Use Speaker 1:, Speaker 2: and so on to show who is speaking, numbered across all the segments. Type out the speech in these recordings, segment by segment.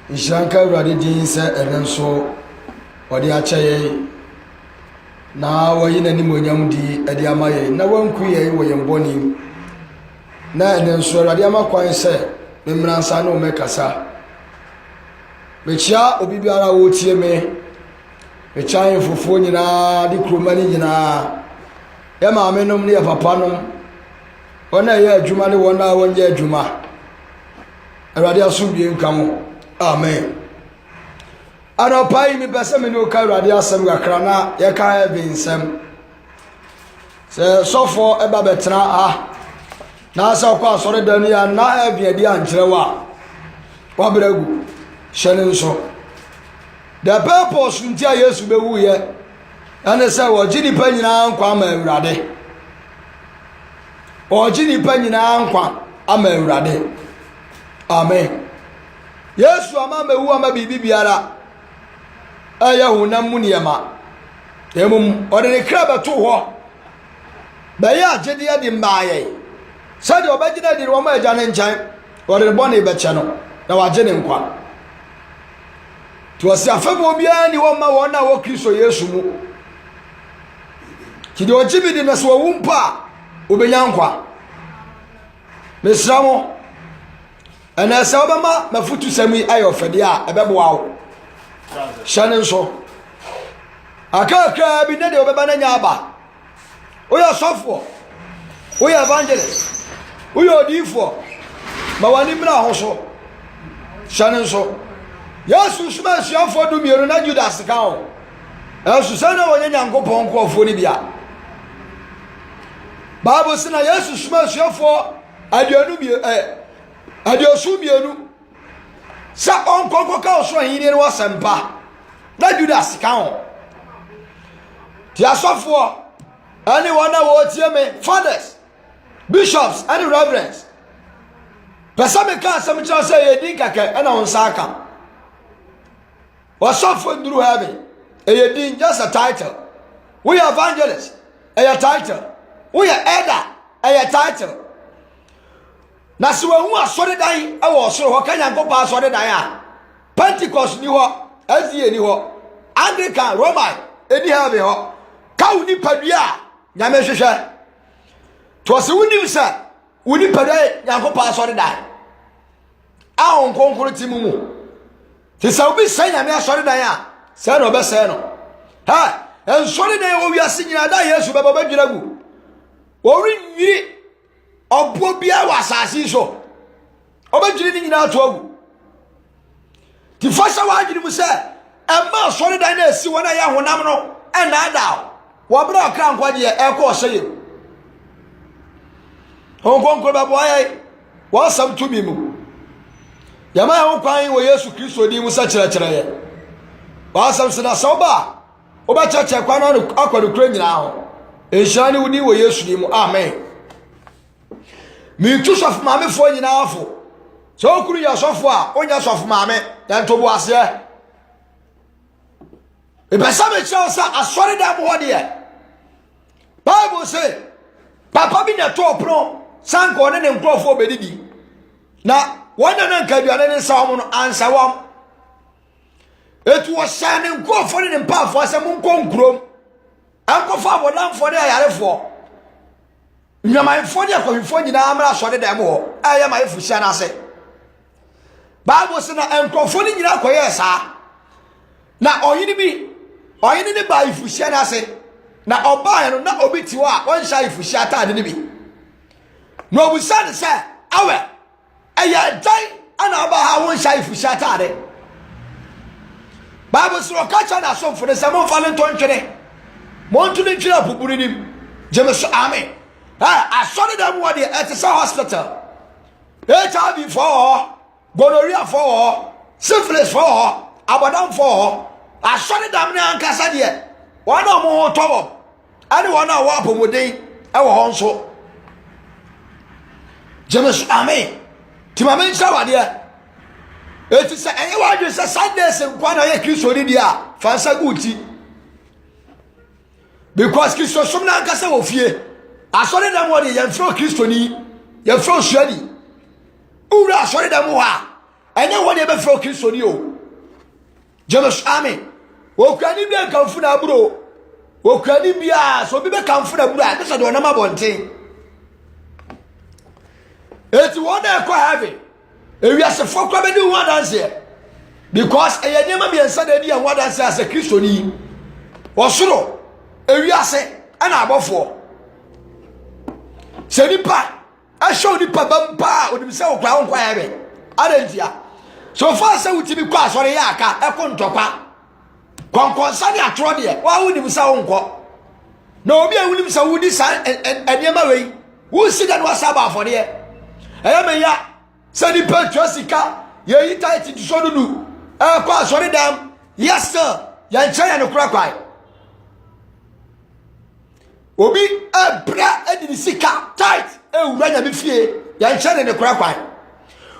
Speaker 1: Ishanka Radi Jinsa and so or the Achaye. Now, in any Munyamdi, Ediamaye, no one queer, William Bonnie. Na and so Radiama Quine said, Memransano Mekasa. Mecha Obibiara wotie me. Mecha fufu nyina di kroma ni nyina. Ya ma menom ne papa nom. Wona ye adwuma ne wona wonje adwuma. Awurade asomdie nkamo. Amen. Anopai mi pese me no ka Awurade asem gakra na ye ka be nsem. Se sofo eba betena na asa kwa asore danu ya na abiade ankyerwa. Wa bragu. Shannon so the purpose ntia Yesu be wu ye ane say wo gini pa nyina nkwa ama Awurade o gini pa nyina nkwa ama Awurade amen. Yesu ama mewu ama bibi biara aya honam mu niema emum ode ne kra beto ho be ya agede ya di mbaaye say de obagina di wo ma agya ne nkyan ode bone be che no na waje ne nkwa to asi afemo bia ni wo ma wona wo Kristo Yesu mu kidi ojibi di na so wumpa obenya nkwa mesramo ana sa obama mafutu sami ayo fede a ebeboa wo shanen so akaka bi ne de obeba na nya aba oya sofo oya evangelist oya odifo ma wani mra ho so shanen so Yesu suma siafo du miero na Judas ka ho. Yesu sana wonye Nyankopon nkofo ni bia. Bible say na Yesu suma siafo aduanu adiosu mienu. Sa onkonko ka oso hin ni wasempa. Na Judas ka ho. Ti asofo ani wana wo tie me fathers, bishops and reverends. Pesa me ka asem cha say yedin kaka na on saka. What's up for Drew heaven? A din just a title. We are evangelists, a title. We are elder, a title. That's when we are sorry dying. I was so can I go past sorry dying? Pentecost knew what, SDA knew what, Anglican, Roman, Eddie Harvey, County Padia, Yamesha. Twas a winning sir, we need Paday, Yanko pass sorry die. I won't conquer Timu. Tisa obi sanya me asori dan ya se no be se no ha ensori dan wo wiase nyina da Yesu be baba dwiragu wo rinwiri obo bia wasasi so obadwiri ni nyina to agu ti fasha wa adwiri mu se emma asori dan na esi wona ya honam no e na ada wo bra kra nkwaje e ko seye honkon ba boye wo sam tumi mu Yama ya kwan wo Yesu Kristo di mu sa kyerɛkyerɛ ye. Ba asam sina soba. Oba kyerɛkyerɛ kwan no akwado kura nyina ho. Enhyira ne wudi wo Yesu di mu. Amen. Mi tu sof maame fo nyina afo. So okuru ya sofo a onya sof maame ya ntobo ase. E besa me kyerɛ sa asɔre da mo hɔ de. Bible say papa bi na to opro sanko ne nkrofo bedidi. Na wana na nkaduane ne nsawo no ansawam etu wo shane nkofo ne mpafo asem nkonkrom ankofa abodanfo de ayarefo nyamanfo de akohwefo nyina amra so de dem ho aye ma efuhia na ase Bible say na nkofo ne nyina koye sa na oyini ne ba efuhia na ase na oba no na obi tiwo a won sha efuhia ta de ne bi no obusane se awe aya dai ana ba ha won sha ifuhia tare Bible so kacha na so fune se mo fale nton twene mo ntune twira buburu nim James amen ha asori da mo de at the hospital HIV for gonorrhea for syphilis for abadam for asori da me ankasa de wona mo ho towo ani wona wa apomodin e wo ho nso James amen Timamen shawade eti se enye wadwe se Sundays nkwa na ye Kristo ni dia fansa guti because Kristo som na nkasa wo fie asori da mo de ye fro Kristo ni ye fro suani ura asori da mo ha ɛnyɛ wɔn yɛ bɛfrɛ kristo ni o james amen okura ni bia kanfu na aburo okura ni bia so bi bɛ kanfu na aburo a kesa de ɔnam abɔnten eti wɔn na ɛkɔ heaven ewiasefo kɔ bɛ di wɔn adanseɛ because ɛyɛ nneɛma mmiɛnsa na edi ɛho adanseɛ asɛ kristo ni ɔsoro ewiase ɛna abɔfoɔ sɛ nipa ɛhyɛ onipa bampa onim sɛ okura nkɔ heaven adantia so far sɛ wotimi kɔ asɔre yɛ aka ɛkɔ ntɔkwa kɔnkɔnsa ne atoro deɛ wa wonim sɛ wonkɔ na obi a wonim sɛ wodi sa nneɛma wei wosi da no wasa ba afɔdeɛ ɛyɛ meya sɛ nipa twa sika yɛyi tight to so dudu ɛkɔ asɔre dam yes sir yɛnkyɛ yɛ no kora kwae obi ɛbra ɛdi ne sika tight ɛwura nyame fie yɛnkyɛ ne kora kwae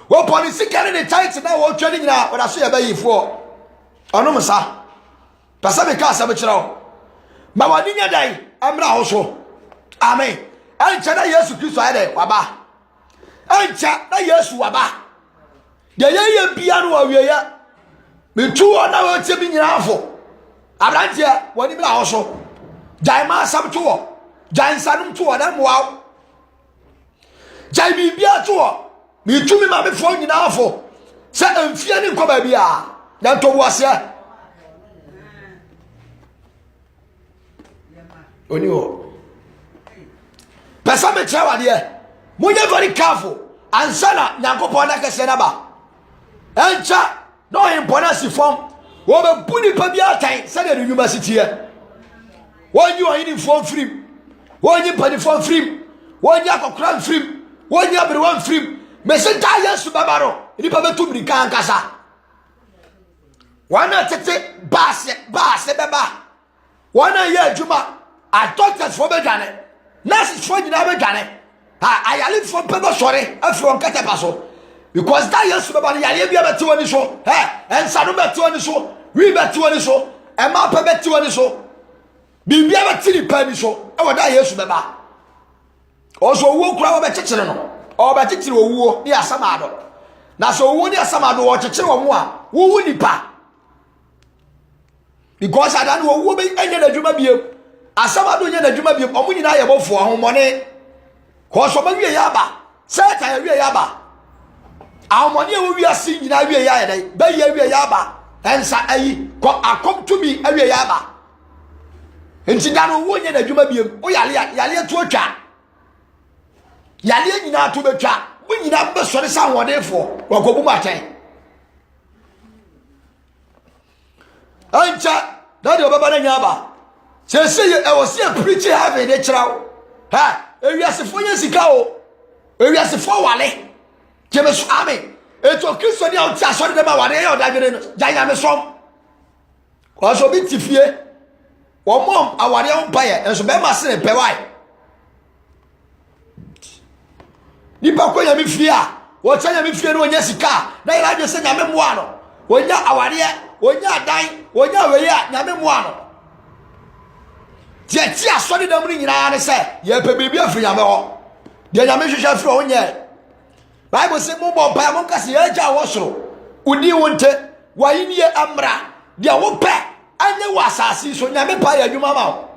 Speaker 1: wo police carry the tight na wo twa ni nyina wada so ye bayifo onom sa pasa me ka asem kire wo ma wani nya dai amra ho so amen ancha na yesu kristo ayede waba ancha na yesu waba de ye bia no wawie ya me tu ona wo tie bi nyina afo abrante wani bra ho so jai ma asam to wo jai nsanum to wo na moa jai bi bia to wo me tumi ma me fo nyina afo se amfia ni nkoba bia na to bo ase oni o pesa me trawa de mo ye very careful ansana nyankopon na kese na ba encha no importance form wo be buni pa bia tan se de university e wonyi oyini form free wonyi pani form free wonyi akokran free wonyi abrewan free mese ta yesu babaro nipa betum ni kan kasa wana tete baase beba wana ye adwuma adoctors fo bedwane nurses fo nyina bedwane ayale fo pebe sore afro nkete paso because that yesu babaro yale bia beti woni so ensano beti woni so wi beti woni so ema pa beti woni so bibia beti ni pa ni so e woda yesu beba oso wo kura wo be chechire no oba titiri owuo ni asamado na so owuo ni asamado wo chechire wo mu a wo wu nipa because adan wo owuo be enye na dwuma biem asamado enye na dwuma biem omu nyina ye bofo ahomone ko so ba wie ya ba seta ya wie ya ba ahomone wo wie asi nyina wie ya dai ba ye wie ya ba ensa ayi ko akom to bi awie ya ba enti dan wo enye na dwuma biem o yale to atwa yale nyina to betwa mo nyina be sori sa wodefo wakobu maten ancha dade obaba na nyaba sese e wo se preach have de kirawo ewiasefo nya sika o ewiasefo wale keme so amen eto kristo ni o ti asori de ma wale e o dagere no janya me som ko so bi tifie wo mom aware on paye enso be ma se pe wai nipa ko nyame fie a wo cha nyame fie no nya sika na ira de se nyame moa no wonya aware wonya adan wonya weyi a nyame moa no tie tie asori da mu nyina ne se ye pe bibi afri nyame ho de nyame hwehwe afri ho nye bible say mo bo pa mo kase ye ja wo soro udi wonte wayini amra de wo pe anye wo asasi so nyame pa ya adwuma ma wo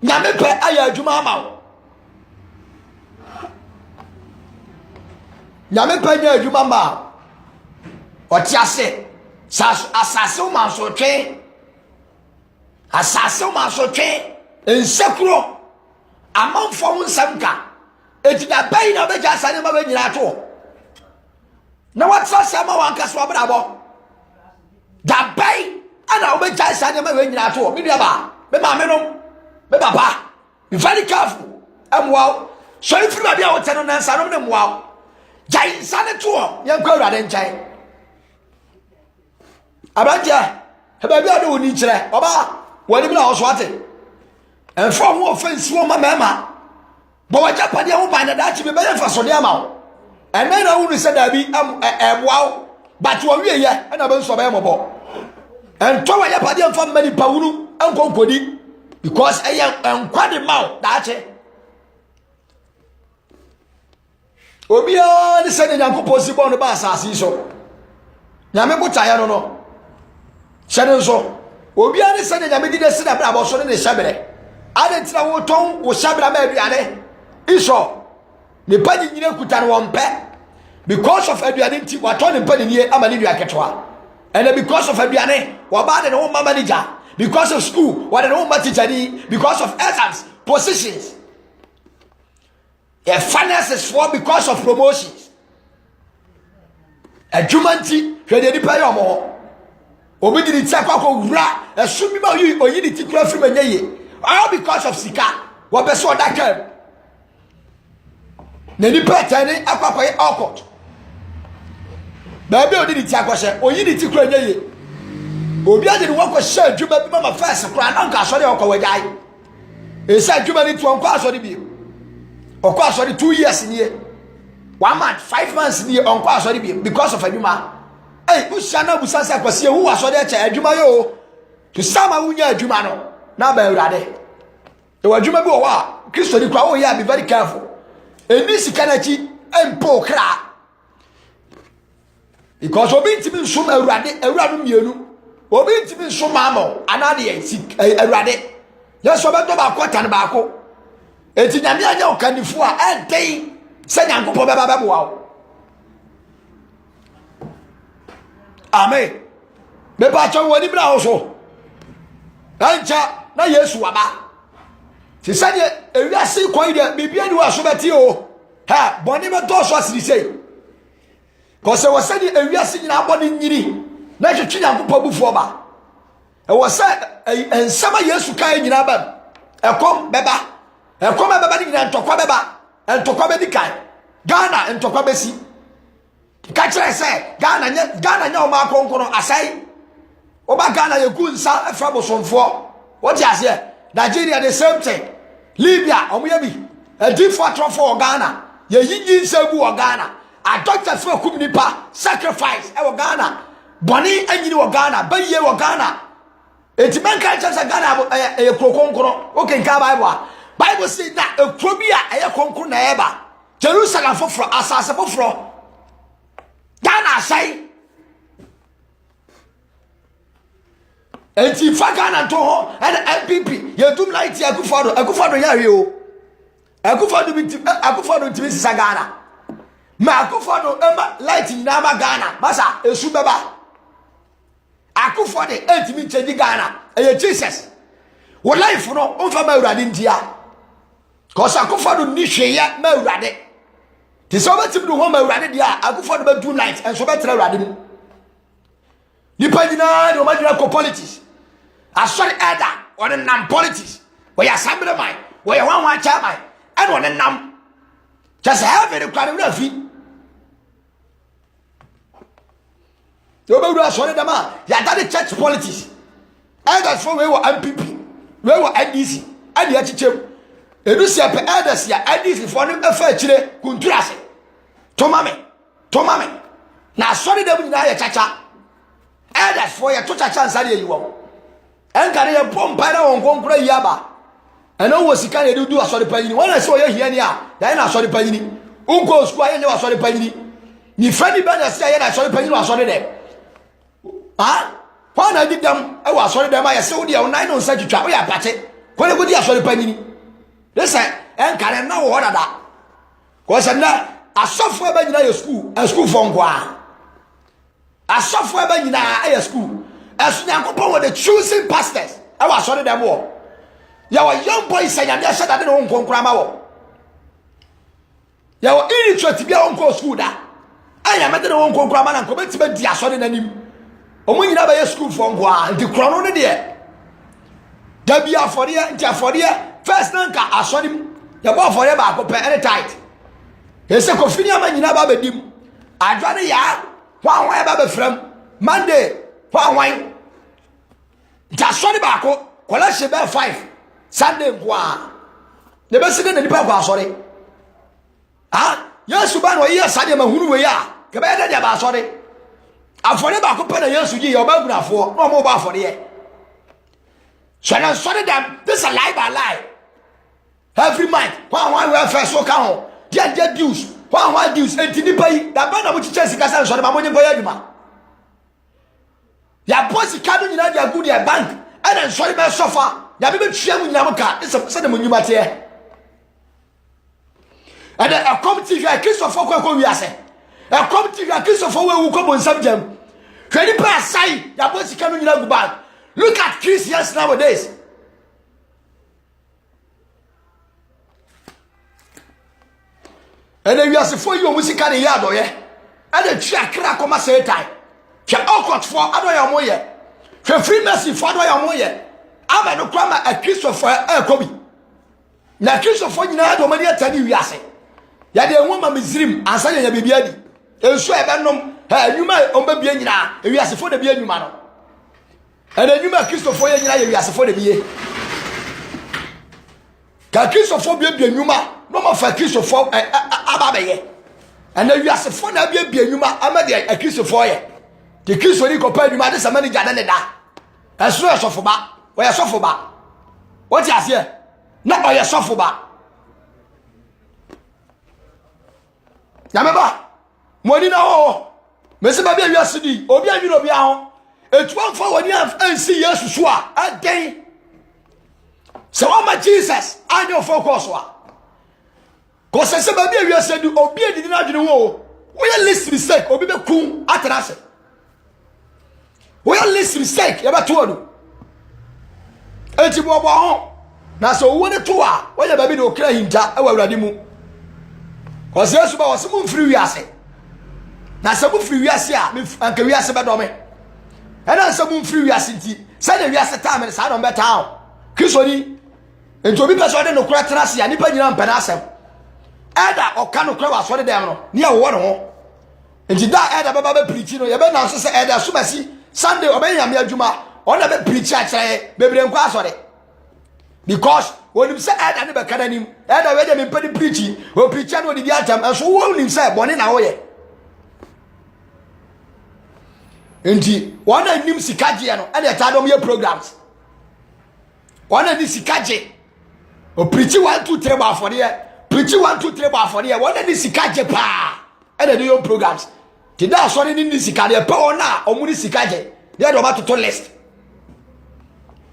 Speaker 1: nyame pe aya adwuma ma wo nyame pa nya adwuma ma o ti ase asase o ma so twe asase o ma so twe ensekuro amanfo ho nsamka etida bai na be ja sane ma be nyina to na watsa sama wanka so abrabo da bai ana o be ja sane ma be nyina to me dua ba be ma me no be baba be very careful amwa so if you be a wote no na nsanom ne mwa jai sane to ye kwa urade nchai abaja he ba bia do oni kire oba wani bi na ho so ate enfo ho offense wo mama bo waja pade ho ban da chi be be fa so de ama wo ene na wu se da bi eboa but wo wie ye na be so be mobo ento waja pade mfa mani pawunu enkonkodi because eya enkwade mawo da che Obia ni sɛ Nyankopɔn si bɔ no ba asase so nyame botaeɛ no no hyɛ nso obia ni sɛ nyame di desi na bra bɔ so ne hyɛbrɛ adentina wo tɔn wo hyɛbrɛ ma aduane iso ne pa nyina kuta no wɔmpɛ because of aduane nti watɔ ne pa nie ama ne dua ketwa and because of aduane waba de no mama manager because of school what no mama teacher because of exams positions your finances for because of promotions adwumanti hwede ni pa yomo obi di ti akwa wura esu bi ma oyi di ti kura fi manyaye all because of sika wo be so da kam na ni pa tani akwa yi okot ba bi odi di ti akwa hye oyi di ti kura nyaye obi ade ni wako hye adwuma bi ma first kura na nka so de okwa wajai e sa adwuma ni tu onko aso de bi okwa aso de 2 years ni 1 month 5 months ni onko aso de bi because of adwuma hey usana busasa kwase hu aso de cha adwuma yo to sama wunya adwuma no na ba urade e wadwuma bi wo wa Kristo ni kwa wo ya be very careful eni sika na chi empo kra because obi ntimi nsum awurade mienu obi ntimi nsum amo anade awurade yeso beto ba kwata ne ba ko enti nyame anya okanifo a enten se Nyankopɔn beba beboa wo amen beba cha woni bra wo so ancha na Yesu waba ti sanye ewiase kwai de bibia ni wa so beti o ha boni be do so asiri sei ko se wo sanye ewiase nyina boni nyiri na twetwe Nyankopɔn bufuo ba e wo se ensama Yesu kai nyina ba ekom beba ni nyina ntokwa beba entokwa be dikai Ghana entokwa besi ka kire se Ghana nya o ma konkono asai oba Ghana yeku nsa afa bosomfo what you say Nigeria the same thing Libya omuyebi a different for Ghana ye yinyi nsa bu o Ghana a doctor for kumnipa sacrifice e wo Ghana boni anyini wo Ghana baye wo Ghana enti men ka kire se Ghana e krokonkono o ken ka Bible say that a probia e konkono na eba Jerusalem foforo asase foforo Ghana say enti fa Ghana to ho and MPP ye dum light akufado ya hwe o akufado ntimi sisa Ghana ma akufado ema light nyina ma Ghana masa esu beba akufado ntimi change Ghana eye Jesus wo life no on fa ma urade ntia cause akufado ni hweye ma urade ti so betim do ho ma urade dia akufado be do light and so betra urade mu ni pagina de o ma dira ko politics asori elder on the nam politics we assembly man we one chairman and on the nam just have it kwani na fi yo be do asori dem a ya that church politics elders for we were MPP we were NDC and ya chichem edu se pe elders ya NDC for no efa chire kunturase to mame na asori dem nyina ya chacha elders for ya to chacha ansari yi wo enkare ye pompa na wonkonkura yaba ena wo sika na edu asori panyini wana se oye hia ni a ya na asori panyini unko school aye ne asori panyini ni fani ba na se aye na asori panyini asori dem ha wana di dam e wa asori dem aye se wo dia onan no nsa twitwa wo ya pate ko le godi asori panyini lesa enkare na wo dada ko se na asofo ba nyina ye school fo nkwa asofo ba nyina aye school as Nyankopɔn were the choosing pastors I was sorry them all your young boys say and they said that they don't konkrama wo your illiterate be on school da I am at the one konkrama na ko beti be dia sorry nanim omunyina ba school for nkwa the crown no there da bia for there first nanka asori ya bo for there ba ko pe any tight he say ko fini ama nyina ba bedim adwane ya wan ba be frem Monday wan jasori ba ko kola she be 5 Sunday kwa ne be sine na nipa kwa asori Yesu ba no ye sade mahunu we ya ke be de ba asori afore ba ko pe na Yesu ji ya ba gunafo no mo ba afore ye so na sorry them this a lie by lie every month wan we first so ka ho dia dues One dues and Tinipai, that band of which Chelsea Castle on Mamma Boyaduma. Ya bossy cannon in your good bank, and then sorry by sofa. Ya baby Chiam Yamaka, it's a sudden Mumatia. And then a committee like Christopher Coyase. A committee like Christopher who come on some gem. Twenty pass side, ya bossy cannon in your bank. Look at Christians nowadays. And then you are for you music at the yard, oh yeah. And the check crack on my say time. She awkward for Adoya Moye. She free mercy for Adoya Moye. I'm a grammar a Christopher Kobe. Now Christopher, you know, Domania tell you, Yassi. Yadi woman Mizrim, and say a baby. And so I don't you might on baby now, and you ask for the beer you man. And then you might Christopher, you ask for the beer. Can Christopher be a new man? No more for Christopher Abaye. And then you ask for the baby, you might Amadia, a Christopher. The Christopher compared you might as a manager than that. As soon as of back, where I suffer back. What you say? Not by a suffer back. Yamaba, Monina, oh, Mr. Baby, you are city, Obia, you know, be out. It's 12 for 1 year and 6 years to swear a day. So, oh, my Jesus, I know for Coswa. Because I said, Baby, you said, Obia did not know. We are least mistake, Obia Coon at us. We are least mistake, you ever told you. And you were home. Now, so when the tour, when the baby don't cry him, I will ready move. Because there's about some free yassi. Now, some free yassia, and can we ask about me? And then some free yassi, send a yassi time and side on that town. Kisoni, and to be persuaded no crack trassi and nipping on Penasem. Ada or cano crowd for the demo, near one home. And you die at a baby preaching, or your bed now says Ada Sumasi, Sunday or Benjamin Juma, or the preacher, baby and quasore. Because when you say Ada never can him, Ada read him in preaching, or preaching with the atom, and so won't himself, one in our way. Indeed, one of them Sikajiano and the Tadomia programs. One of the Sikaji, or preaching 1, 2, 3 bar for the year, preaching 1, 2, 3 bar for the year, one of the Sikaji pa and the new programs. Did that sorry in the Sikaji, power now, or Muni Sikaji, they are about to list.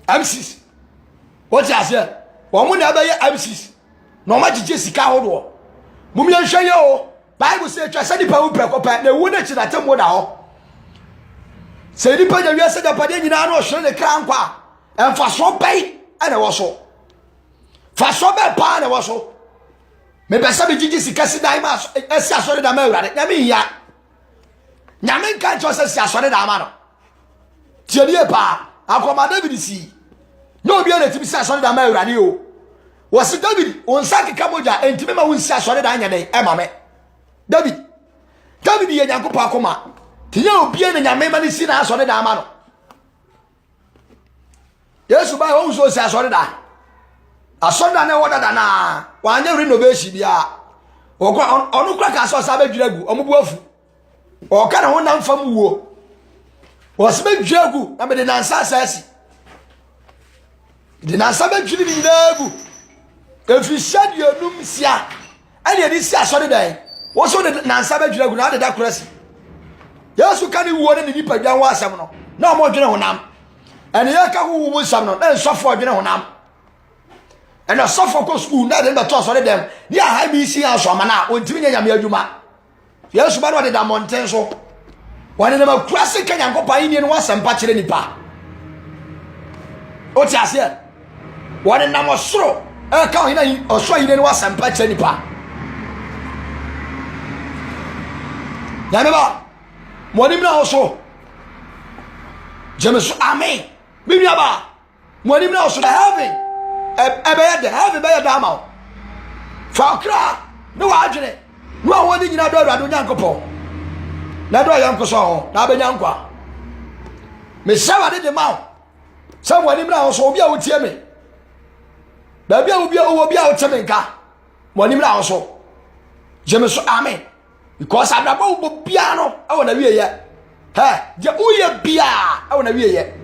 Speaker 1: MCs. What you say? One would have MCs. No much Jessica Hodor. Mumian Shayo, Bible says, I said the power precopa, the wounded to that time. Say the point of your said the Padina, show the crown qua, and for so pay, and I was so. For so bad pan, I was so. Maybe some Jessica Sidamas, as I saw the American, Yami ya. Yamin can't just as I saw the Amano. Tia pa, I command David see. No be able to be said on the American. Was it David? On Saki Kamoja, and Timma will say, sorry, Daniel, Emma. David, David, Yanko Pacoma. Tio bien and Yamman is seen as on the Damano. Yes, by also says on that. A son than water than one year renovation, ya. Or go on crack as was Savage Jagu, or Mubu, or can I want from Wu. Was make Jagu, I mean, the answer says. The Nasabe Julie Lebu. If you said your room, Sia, and you did say a solid day. What's on the Nasabe Julie Gunada da Cressy? Yes, you can't want any deeper than was some no more general nam. And the Yaka who was some and suffer general nam. And a suffer school, not in the toss of them. Yeah, I be seeing us from Mana, when Timmy Yamajuma. Yes, but what did that Montenso? One of them a classic and go by Indian was some patch in the pa. What's that here? One in number so, count in or so you didn't want some patch any pa. Yanaba, what him now so? James, amen. Bibiaba, what him now so having a bed, have a bed damo. Falkra, no agent, no one in another Yankopo. Not a young so, not a young one. Miss Sarah did the mouth. Someone him now so be able to tell me. Baby will be out to me, one him now so. James, amen. Because I'm about piano, I want to hear yet. Ha, the Uya Bia, I want to hear yet.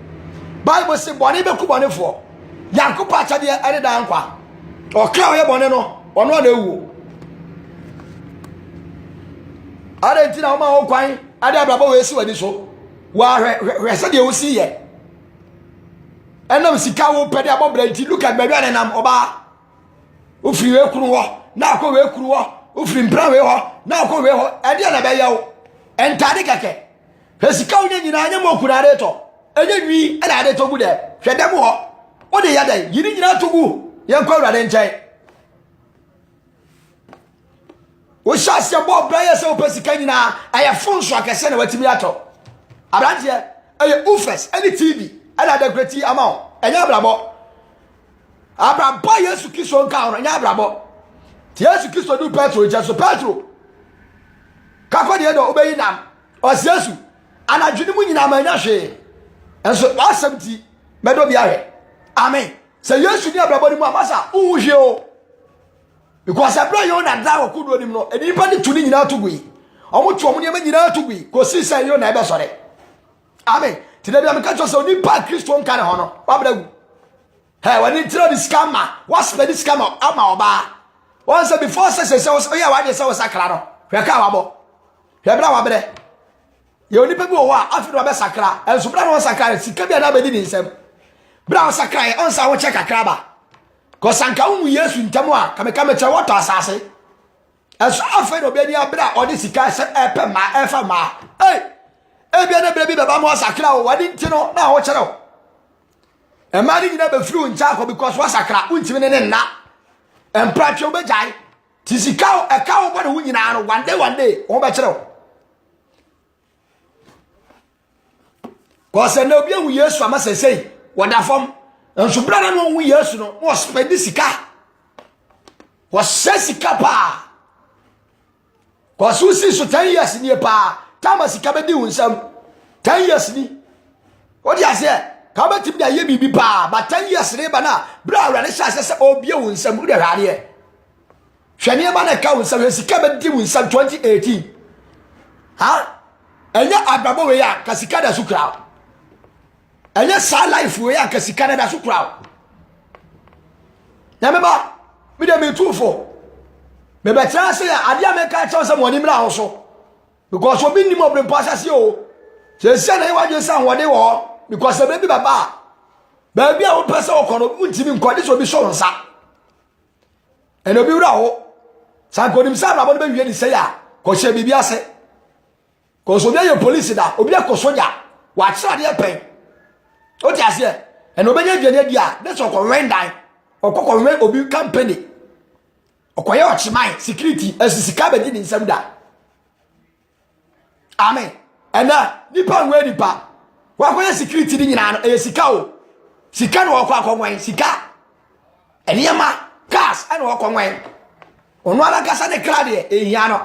Speaker 1: Bible say, Bonnie Becubane for Yanko Pacha, the Adanqua, or Claudia Boneno, or not a woo. Arentina oma ho kwan ade abrabo we si wani so wa hwese de wo si ye enam sika wo pede abobra nti look at baby anam oba wo firi we kuru ho na akọ we kuru ho wo firi mpra we ho na akọ we ho ade na be yawo entade keke hwesika wo nyina anya mo kurare to enye nwi ana ade to gu de hwede mo ho wo de yada yiri nyina to gu ye nkwa urade nchen wo shase bo bra ye se wo pesika nyina aye fonso akese na watimi ato abranje aye ufes any tv ana da greti amount enya abrabo Yesu Kristo nka ono enya abrabo ti Yesu Kristo du Petro jesu Petro kako de do obeyi nam o Yesu anadwene mu nyina ma nya hwe enso asɛmti medo bia hwe amen se Yesu ni abrabo ni mu amasa unhwe o because abra yo na da wo kudo nim no eni pa ni tuni nyina tugui omo tu omo ne ma nyina tugui ko si se yo na ebe sore amen ti da bia me ka cho se oni pa Kristo nka ne ho no wabragu hey when you throw the scammer what's the scammer ama oba once before say yeah why dey say sakra no hwe ka wabo hwe bra wabre ye oni pe bi o wa afi do be sakra enso bra no sakra sika bia na be di nsem bra sakra e onsa wo check akra ba ko sanka wu Yesu ntamo a kameka che wato asase enso afi do be ni abra odi sika se epe ma efa ma eh bia na bra bi baba mo sakra o wadi ntino na wo chere o emari nyina be fru ncha ko because wasakra untimi ne nna empratwe obejai tisika e ka wo bode hu nyina no one day wo be kire ko se na obi hu Yesu amasesei woda fom enso brana no hu Yesu no wo spend sika wo sika pa ko su si so 10 years ni pa tama sika be di hu nsam 10 years ni wo di ase ka tip da ye bibi pa but 10 years re ba na bra awrade sha se obie wo nsam de hwade e hwane ba na ka wo nsam sika be di wo nsam 2018 ha enya abrabo we ya ka sika da sukra enya sa life we ya ka sika da sukra na me ba me de me tufo me be tra se ade ameka cha se mo ni mra ho so because obi ni mo bre pasa se o se na ye waje sa ho de wo because baby baba baby a wo pese wo kono untimi nkode so bi so nsa eno bi wura ho san kodim sa brabo no be wie ni se ya ko hye bibi ase ko so bi ye police da obi e ko soja wa kira de pen o ti ase eno be nya dwane dia de so ko rendan okoko wen obi company okoye ochiman security asisika be di ni nsam da amen ena nipa nwe nipa wakoye security ni nyina no e sika o sika no wakọ akọnwan sika eniyama gas ana wakọ nwan onu ala kasa ne kra de ehia no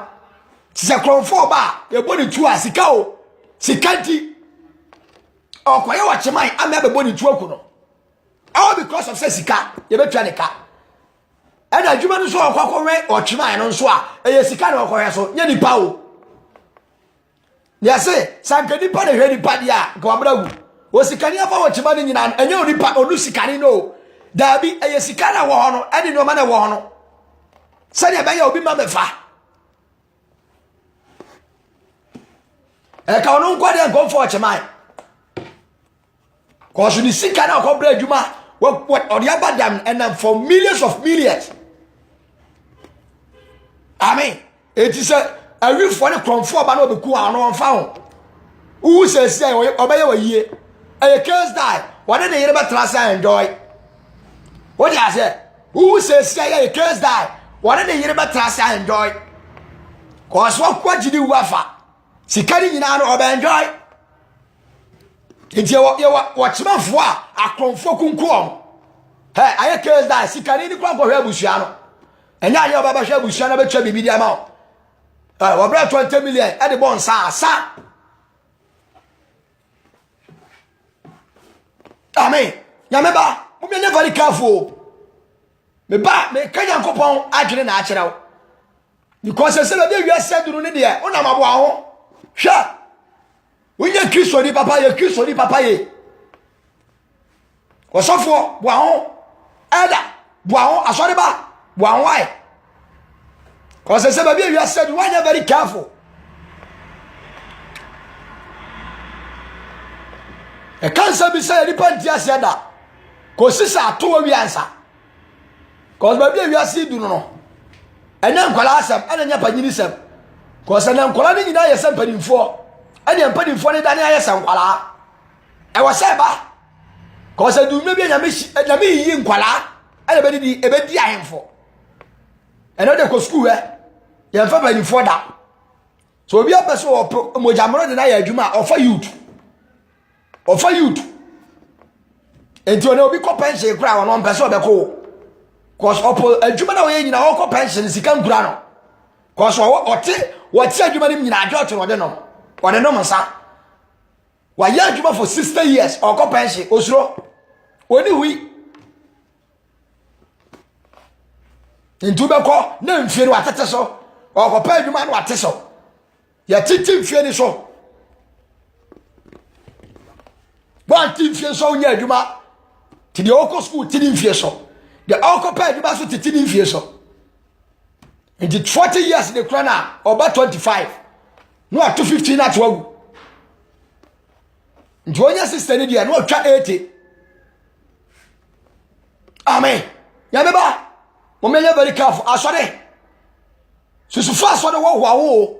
Speaker 1: se kronfo ba e boni tu a sika o sika ti okoye wacheman ama be boni tu akuno all because of say sika ye betwa ne ka ana adwuma no so akọnwan ocheman no so a e sika no wakọ so nya nipa o yase sankani pa de hwedi pa dia ka wabragu o sikani afa wo chima ni nyina enye oni pa onu sikani no dabi eye sikana wo hono ade no ma na wo hono sani be ya obi ma befa e ka onu nkwa de nko fo chima ko so ni sikana ko bra adwuma what odi abadam and for millions of millions amen it is awi fo ne kronfo ba na obeku ano onfa ho u se se obaye wa yie e case die wade de yere ba trasa enjoy what you say u se se e case die wade de yere ba trasa enjoy ko so kwa gidi wafa sikari nyina no oba enjoy enti wo chimafo a akronfo kunkuom he aye case die sikari ni kwa hwe abusua no enya aye oba ba hwe abusua na betwa bibi dia ma we brought 20 million at the bon sa. Amen. Yameba, we be very careful. Me ba me kanya nkopon adwene na akyerew. Because say be wi aseduru ne de ona mabo aho. Hwa. Wonye Kristo ni papa ye Kristo ni papa ye. Osofo bo aho. Ada bo aho asori ba bo aho ai. Because say be wi aseduru wanya very careful. e cancer bi say ni panti ase da ko sisa ato wi ansa ko ba bi wi ase du no enya nkwala asem enya panyini sem ko se na nkwala ni nyina yesem panimfo enya panimfo ni dane ayesem nkwala e wo se ba ko se du me bi enya me yi nkwala enya be di ebedi ahemfo eno de ko school ye fa panimfo da so obi apeso o mojamro de na ya adwuma ofa youth enti ona obi ko pension kura won peso obeko cause opo adwuma na we nyina wo ko pension sika nkura no cause wote adwuma ni nyina adwo to wode no wode no msa wa ya adwuma for 60 years o ko pension osuro oni hui enti obeko na mfie no atete so o ko pa adwuma no atete so ya titi mfie ni so one team mfie so nya adwuma ti de oko school ti mfie so the occupy adwuma so titi mfie so in the 40 years the krona oba 25 no at 15 at wagu njonya sister ni dia no atwa 80 amen ya beba mo menye very careful asore susu fa asore wo ho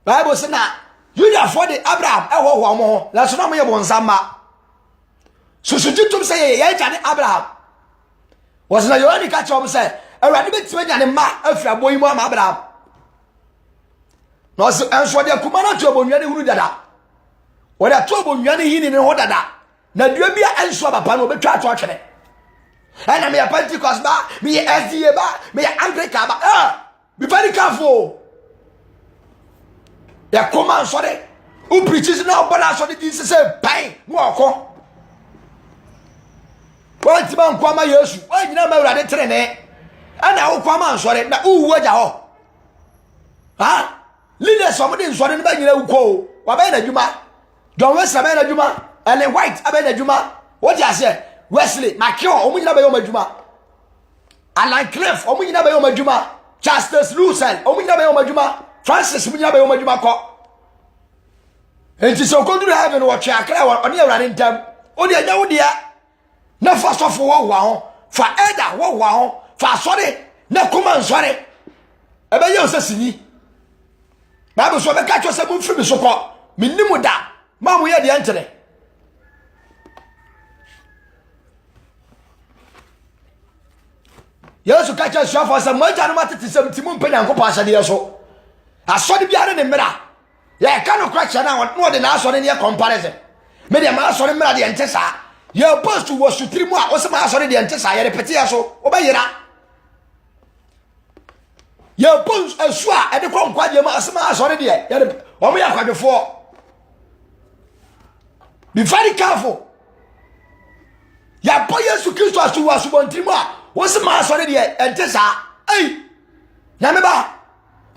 Speaker 1: Bible say na you for the Abraham e ho mo la so na mo ye bonsama susu jitum say ye jane Abraham was na Yohani ka chom say awurade betima jane ma afia boyi mu ama Abraham no so enso de kuma na to obonwa ne huru dada wo da to obonwa ne hini ne ho dada na dua bia enso papa no betwa to atwene ana me Pentecost ba me SDA ba me Anglican ba be very careful ya koma nsore u preaches na obola so de dis say pai no okọ wanti man kwama Yesu wanyina ma urade trene ana wo kwama nsore na uwu aja ho ha leaders of the nsore ne ba nyina ukọ wa ba na djuma John Wesley ba na djuma Ellen White aba na djuma what you say Wesley Makio omunyina ba yo madjuma Alan Cliff omunyina ba yo madjuma Justice Russell omunyina ba yo madjuma Francis munyina ba yo madjuma ko enti so ko duru heaven wo twa akra wo ne awurade ntam oni anya wo dia na fa sofo wo wa ho fa elder wo wa ho fa sore na kuma nsore ebe ye osasini Bible so be ka cho se mu firi so ko minnimu da ma mu ye de entere Yesu ka cho so fa se mo ja no matete se mtimu mpanya nkopɔ asade ye so asode biare ne mmera ya kanu kwacha na no de na asore ne comparison me de ma asore mmera de ente sa ya post wo sutiri mu a o se ma asore de ente sa ya repete ya so o ba yira ya post asu a de ko nkwaje ma asema asore de ya o mo ya kwadefo be very careful ya po Yesu Kristo asu wa subontiri mu a o se ma asore de ente sa na me ba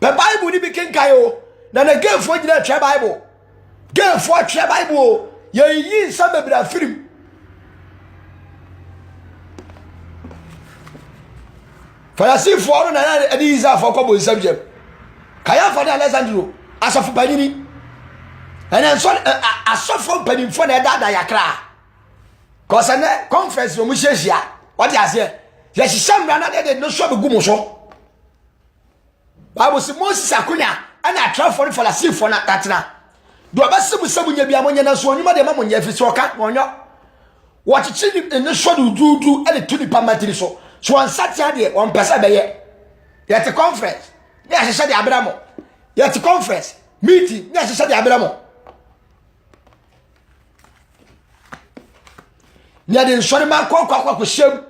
Speaker 1: the Bible ni bi kenkai o na na gefo gina twa Bible gefo twa Bible ye yi nsa bebra firim Farasi for na edi isa for ko bo nsabjem kaya for na Alexandro asofo panini ene so asofo panimfo na dada yakra ko se ne conference wo mu hyehyia what you say ye hyehyamra na de no so be gumu so Bible say Moses akunya ana atрафo for la sifo na tatena do abasimu sabunya bia monye na so onwuma de ma monye afi so ka onyo wachichi ni ne so dudu ele tuni pamatiri so ansatia de on pesa beye yet conference ya hyehyɛ de abramo yet conference meeting ya hyehyɛ de abramo nya de nsɔre ma kɔ hyehyɛm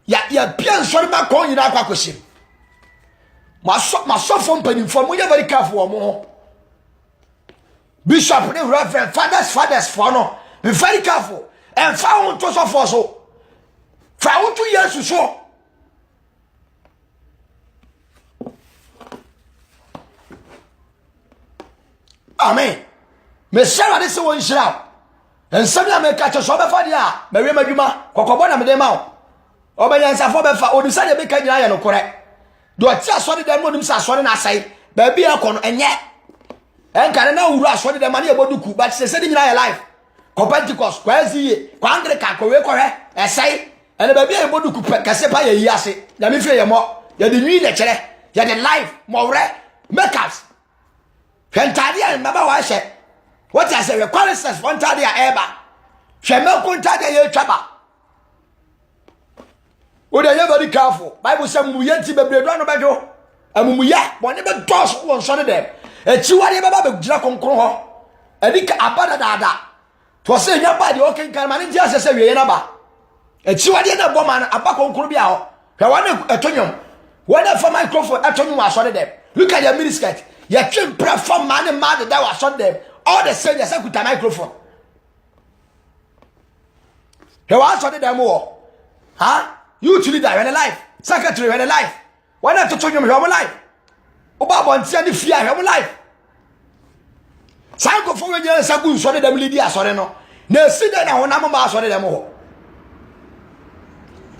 Speaker 1: ya bia nsɔre ma kɔ nyina akɔ hyehyɛm masofo mpanimfo mo ya very careful mo bishop ne reverend fathers for no be very careful and found to so for so found to Yesu so amen me shara de se won shira en sabia me ka cho so be fa dia me we madwuma kokobo na me de ma o be yansa fo be fa odisa de be ka nyina ya no kore do ati asori dem modum sa asori na asai ba bia ko no enye enkare na wuru asori dem na ye boduku but se de nyina ya life ko Pentecost kwa aziye kwa Anglican ko we ko he esai ene ba bia e bodu ku kase pa ye yiase ya me fie ye mo ya de nwi le kere ya de life mo wre makeups hwentade an baba wa hye what I say we qualities hwentade a eba hwe me ko ntade ye twaba o de ye very careful Bible say mu ye ti bebre do no bejo amumu ya bone be dos won so de dem echiwade baba be gira konkron ho edika abada dada to say nya ba de o kenkan ma ne ji asese wie na ba echiwade na bo man aba konkron bia ho hwe wane etonyom wane for microphone etonyom aso de dem look at your miniskirt ya twem platform man mad that was on them all the same yes akuta microphone hwe wa aso de dem wo ha youth leader when life secretary when life wane etonyom hwe mo life oba bontia ni fia hwe mo life sanko fo wenye sagu so de dem lidi asore no na esida na honam ma asore dem ho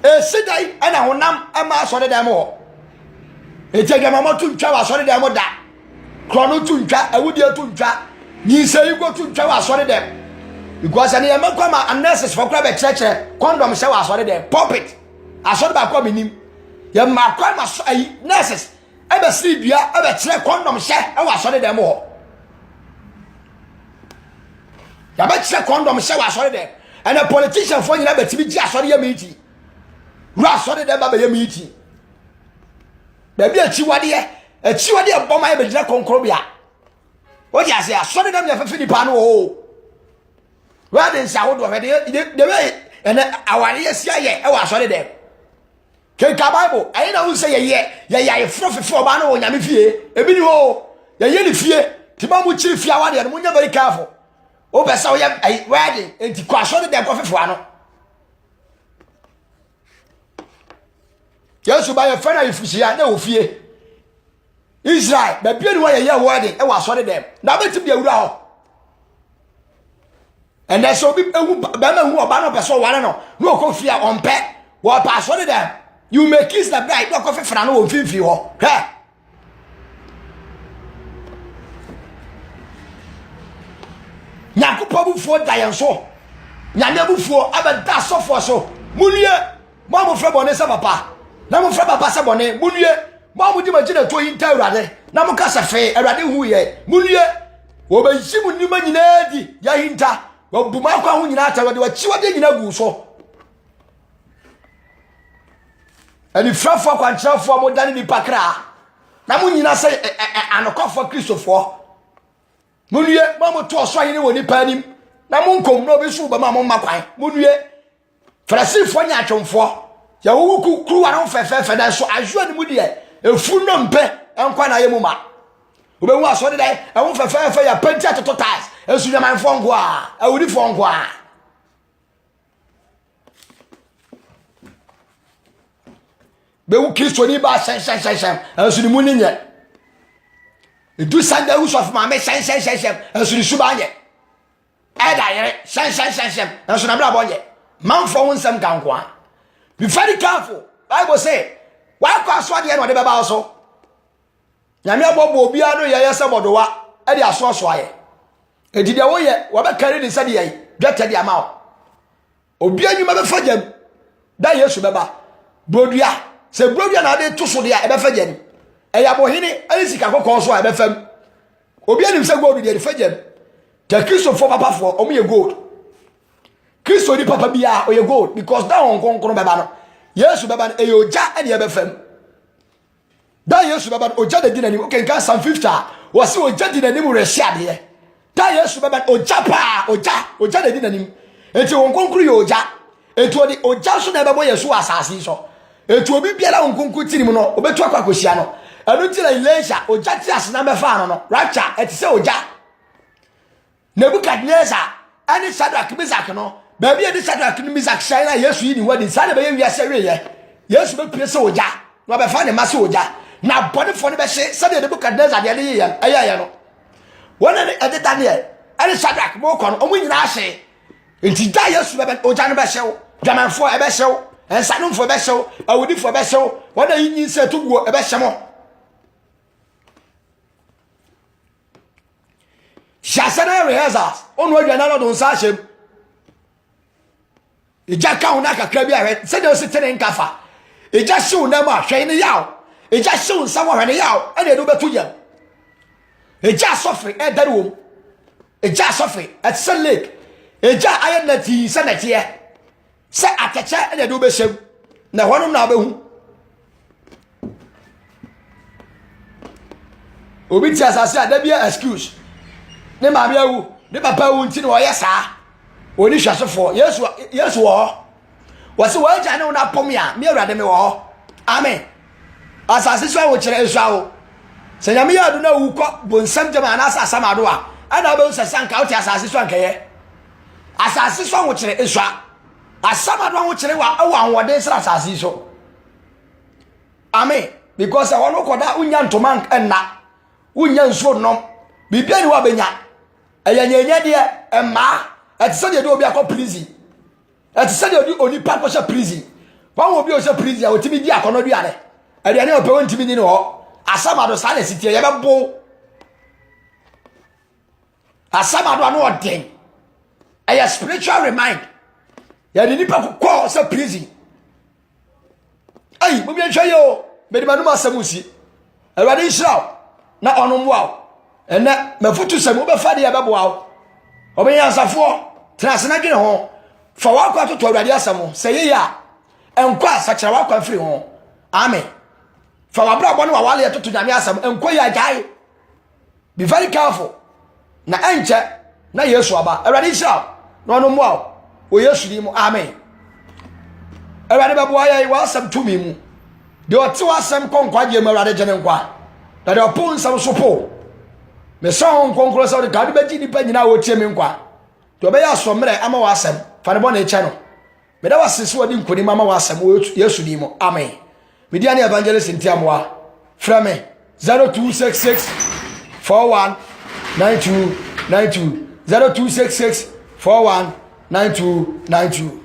Speaker 1: esida na honam ma asore dem ho etege mama tuntwa asore dem da krono tuntwa awudi tuntwa ni sei go tuntwa asore dem because ani am kwa ma unnecessary for kwa be church condom se asore dem pulpit asore ba kwa minim ya ma kwa ma so ai nurses ebe siri bia ebe kire condom se e wa asore dem ho ya ba kire condom se wa asore dem and a politician for nyina betimi ji asore ya meeti ru asore dem ba be ya meeti da bia chiwade boma e be jira konkro bia o ji ase asore dem ya fefe nipa no o wa de nsa ho do he de we ene aware asia ye e wa asore dem ke ka Bible ayi na hu se ye frofefo oba na onyame fie ebi ni ho ye ni fie ti ba mu chiri fie awade no munya very careful o be sa o ye wedding enti kwa asore dem ko fefo ano Yesu ba ye fena ifusia na ofie Israel ba bia ni wa ye wedding e wa asore dem na beti bia wura ho and there so be ewu ba ma hu oba no be so ware no no ko fia onpe wo pa asore dem you make kiss the bride no ko fefra no wo mfimfi ho he Nyankopɔ bufuo da yɛn so nyame bufuo abɛda sɔfo so munue mo amofrɛ bɔne sɛ papa na mo frɛ papa sɛ bɔne munue mo amodi magina to yinta awurade na mo ka sɛ fe awurade hu yɛ munue wo ba yi mu nima nyina di ya hinta wo bu ma kwa hu nyina ata wo de wa chiwade nyina gu so ani frafo kwankyerafo mo dane ni pakra na mo nyina sɛ anokɔfo kristofo munue ma mo to so ayene woni panim na mo nkom na obi so ba ma mo makwan munue frasifo nya atwomfo ya wo kuru wa no fefefe da so ajo ni mu de efu no mpe enkwa na yemu ma obe hu aso de dai e wo fefefe ya penti atoto ties esu nya man fongo a awudi fongo a be wu Kristo ni ba shen esu ni mu ni nye do Sunday who of my shen and so the subanye. Eda shen and so na bla bonye. Man for one some gankwa. Be very careful. Bible say, why pass what the end of the Bible also? Yamia bobo bia no ye sebodowa e de aso so aye. E di de wo ye wo be carry the said ye dwete de ama o. Obi anwuma be fagam. Da Yesu beba. Brodua. Se brodua na de to so de e be fagam. Eya bohini alisika kokon so a be fam obi anim se gold de fagem ta Kristo for papa for omo ye gold Kristo di papa bia o ye gold because that on konkon beba no Yesu beba no eyoja ene ye be fam da Yesu beba no oja de dinani o ken kan Psalm 50 wo se oja dinani mu rehia de da Yesu beba no oja pa oja de dinani enti won konkon ye oja enti odi oja so na bebo Yesu asase so enti obi bia la won konkon tirim no obetu akwakosia no anu ti la Elisha oja ti asena be fa no rapture eti se oja Nebukadnezar ani Shadrach Meshach no ba bia di Shadrach Meshach shine na Yesu yi ni wadi sa de be wi ase we ye Yesu be pie se oja no be fa ne ma se oja na body for ne be se de Nebukadnezar de ye ye aya no wona ne ede Daniel ani Shadrach mo ko no omu nyina ase enti da Yesu be oja no be hyew dwamanfo e be hyew ensanumfo be hyew awudifo be hyew wona yin se tuguo e be hyemo Shasana rehearsals. On what you are not on Sashem. Eja ka una kakra bi ahwe se de o sitene nkafa eja hyew na ma hwe ne yaw eja hyew nsa wa hwe ne yaw e na edo betu yam eja sofre e dare wom eja sofre at se lake eja aye na ti se na tie se ateche e na edo be hyem na hono na behu obi ti asase ada bia excuse ne ma bia wu ne papa wu nti no ye saa oni hwasefo yesu wo se wo agya ne na pom ya me awurade me wo amen asase so wo kire esu awo se nyame ya do na wu ko bonsam jama na asasa mado a ana be usasa nka wo ti asase so ankaye asase so wo kire esu a asamado wo kire wa awo anwode sra asase so amen because I want koda unya ntoma enna unya nso nom bibia ni wa benya ayanyanya de emma ati se de obi akọ prison ati se de oni papa sha prison wan obi o sha prison a otimi di akono duare aduane o pe won timi ni no asamado sa na sitie ye bebo asamado anu odin a spiritual remind ya de nipa ko sha prison ai mo bi hwe yo be de manu masamusi awade israel na onomwa ena mafutu samu be fa de ya bebo awo obenya asafo trasena dwene ho fa wakwa to awurade asamo seye ya enkwa sakira wakwa firi ho amen fa wabra bɔ ne wawale to nyame asamo enkwa ya gai be very careful na enche na yesu aba awurade israel na ono mo o yesu di mu amen awurade babo ayi wasam tumi mu de oti wasam konkwa je mu awurade gene nkwa da de opon sam so po me son konkro so de gadu be di pa nyina wo tie me nkwa to be ya so mre ama wasam fa ne bo na eche no me da wasese wodi nkoni mama wasam yesu di mu amen me dia ne evangelist ntiamwa fra me 0266 41 9292 0266 41 9292